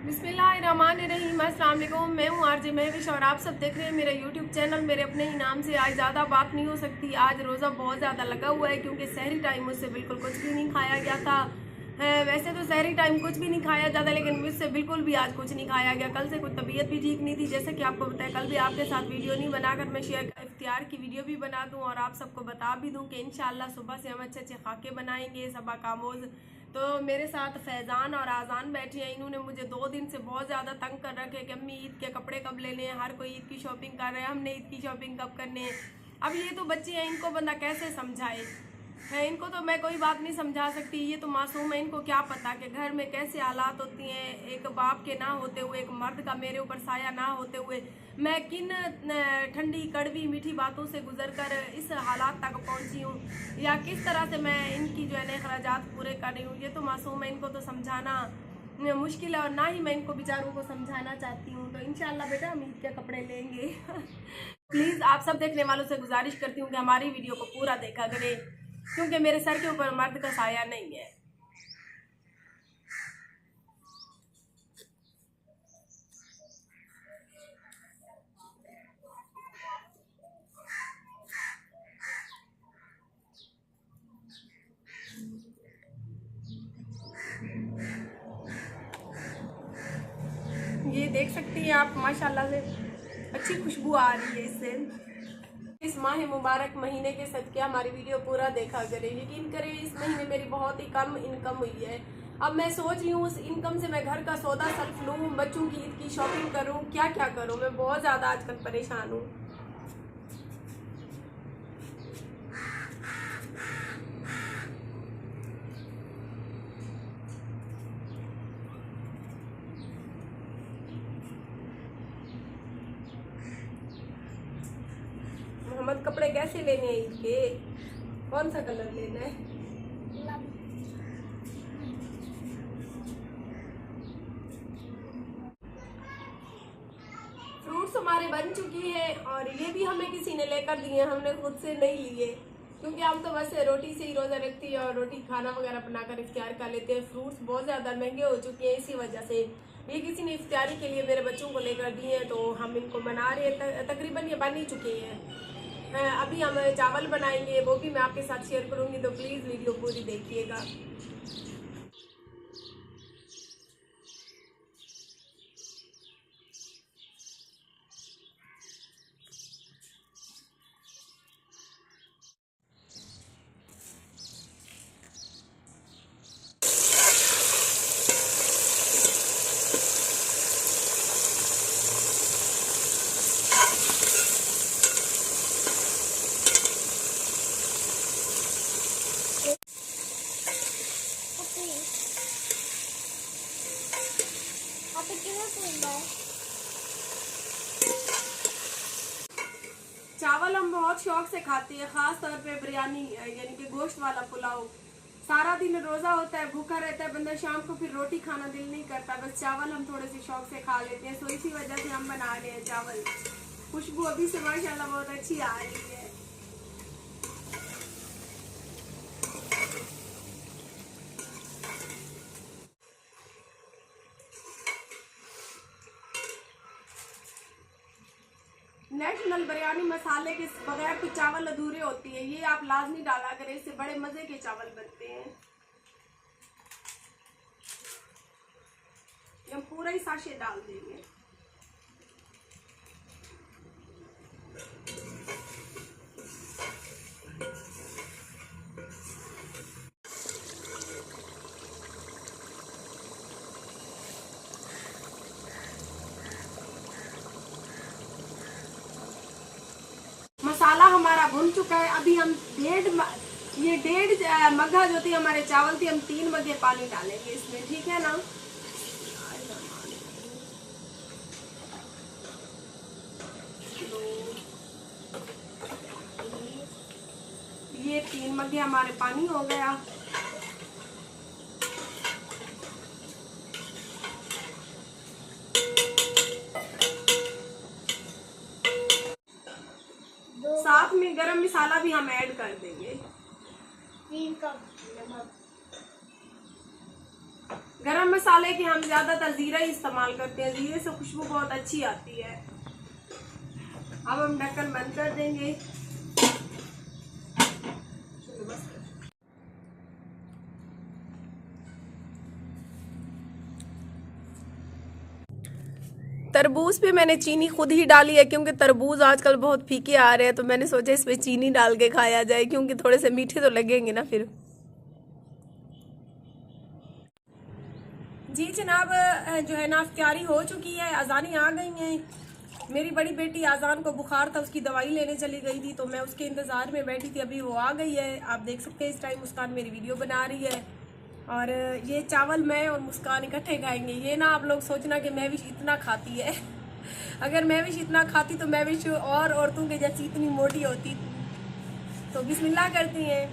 बिस्मिल्लाहिर्रहमानिर्रहीम। अस्सलाम वालेकुम। मैं हूँ आरजे महविश और आप सब देख रहे हैं मेरा यूट्यूब चैनल मेरे अपने ही नाम से। आज ज़्यादा बात नहीं हो सकती, आज रोज़ा बहुत ज़्यादा लगा हुआ है क्योंकि सहरी टाइम मुझसे बिल्कुल कुछ भी नहीं खाया गया था। वैसे तो सहरी टाइम कुछ भी नहीं खाया जाता, लेकिन मुझसे बिल्कुल भी आज कुछ नहीं खाया गया। कल से कुछ तबीयत भी ठीक नहीं थी, जैसे कि आपको बताया। कल भी आपके साथ वीडियो नहीं बनाकर मैं शेयर इफ्तियार की वीडियो भी बना दूं और आप सबको बता भी दूं कि इंशाल्लाह सुबह से हम अच्छे अच्छे खाके बनाएंगे सबा कामोज। तो मेरे साथ फैज़ान और आज़ान बैठी हैं। इन्होंने मुझे 2 दिन से बहुत ज़्यादा तंग कर रखे कि अम्मी ईद के कपड़े कब लेने हैं, हर कोई ईद की शॉपिंग कर रहे हैं, हमने ईद की शॉपिंग कब करने हैं। अब ये तो बच्चे हैं, इनको बंदा कैसे समझाए है। इनको तो मैं कोई बात नहीं समझा सकती, ये तो मासूम है। इनको क्या पता कि घर में कैसे हालात होती हैं। एक बाप के ना होते हुए, एक मर्द का मेरे ऊपर साया ना होते हुए मैं किन ठंडी कड़वी मीठी बातों से गुजर कर इस हालात तक पहुंची हूँ, या किस तरह से मैं इनकी जो है ना अखराजात पूरे कर रही हूँ। ये तो मासूम है, इनको तो समझाना मुश्किल है और ना ही मैं इनको बेचारों को समझाना चाहती हूँ। तो इंशाल्लाह बेटा हम ईद के कपड़े लेंगे। प्लीज़ आप सब देखने वालों से गुजारिश करती हूँ कि हमारी वीडियो को पूरा देखा करें, क्योंकि मेरे सर के ऊपर मर्द का साया नहीं है। ये देख सकती हैं आप, माशाल्लाह से अच्छी खुशबू आ रही है इससे। इस माह मुबारक महीने के सदके हमारी वीडियो पूरा देखा करें। यकीन करें इस महीने मेरी बहुत ही कम इनकम हुई है। अब मैं सोच रही हूँ उस इनकम से मैं घर का सौदा सल्फ लूँ, बच्चों की ईद की शॉपिंग करूँ, क्या क्या करूँ। मैं बहुत ज़्यादा आजकल परेशान हूँ। मोहम्मद कपड़े कैसे लेने हैं ईद के, कौन सा कलर लेना है? फ्रूट्स हमारे बन चुकी है और ये भी हमें किसी ने लेकर दिए, हमने खुद से नहीं लिए, क्योंकि हम तो बस रोटी से ही रोज़ा रखती है और रोटी खाना वगैरह बनाकर इफ्तियार कर लेते हैं। फ्रूट्स बहुत ज़्यादा महंगे हो चुके हैं, इसी वजह से ये किसी ने इफ्तियारी के लिए मेरे बच्चों को लेकर दिए हैं, तो हम इनको बना रहे हैं। तकरीबन ये बन ही चुके हैं। अभी हम चावल बनाएंगे, वो भी मैं आपके साथ शेयर करूँगी, तो प्लीज़ वीडियो पूरी देखिएगा। चावल हम बहुत शौक से खाते हैं, खास तौर पे बिरयानी यानी कि गोश्त वाला पुलाव। सारा दिन रोजा होता है, भूखा रहता है बंदा, शाम को फिर रोटी खाना दिल नहीं करता, बस चावल हम थोड़े से शौक से खा लेते हैं। तो इसी वजह से हम बना रहे हैं चावल। खुशबू अभी से माशाल्लाह बहुत अच्छी आ रही है। नेशनल बिरयानी मसाले के बगैर तो चावल अधूरे होती है, ये आप लाजमी डाला करें, इससे बड़े मजे के चावल बनते हैं। हम पूरा ही साशे डाल देंगे। मसाला हमारा भुन चुका है। अभी हम डेढ़ मग्गा जो थी हमारे चावल थी, हम 3 मग्गे पानी डालेंगे इसमें, ठीक है ना? ये 3 मग्गे हमारे पानी हो गया। साथ में गरम मसाला भी हम ऐड कर देंगे। गरम मसाले की हम ज़्यादातर ज़ीरा ही इस्तेमाल करते हैं, ज़ीरे से खुशबू बहुत अच्छी आती है। अब हम ढक्कन बंद कर देंगे। तरबूज पे मैंने चीनी खुद ही डाली है, क्योंकि तरबूज आजकल बहुत फीके आ रहे हैं, तो मैंने सोचा इसमें चीनी डाल के खाया जाए, क्योंकि थोड़े से मीठे तो लगेंगे ना फिर। जी जनाब, जो है ना तैयारी हो चुकी है, अजानी आ गई हैं। मेरी बड़ी बेटी अजान को बुखार था, उसकी दवाई लेने चली गई थी, तो मैं उसके इंतज़ार में बैठी थी। अभी वो आ गई है, आप देख सकते हैं इस टाइम मुस्कान मेरी वीडियो बना रही है। और ये चावल मैं और मुस्कान इकट्ठे खाएंगे। ये ना आप लोग सोचना कि महविश इतना खाती है। अगर महविश इतना खाती तो महविश और औरतों के जैसी इतनी मोटी होती। तो बिस्मिल्लाह करती हैं।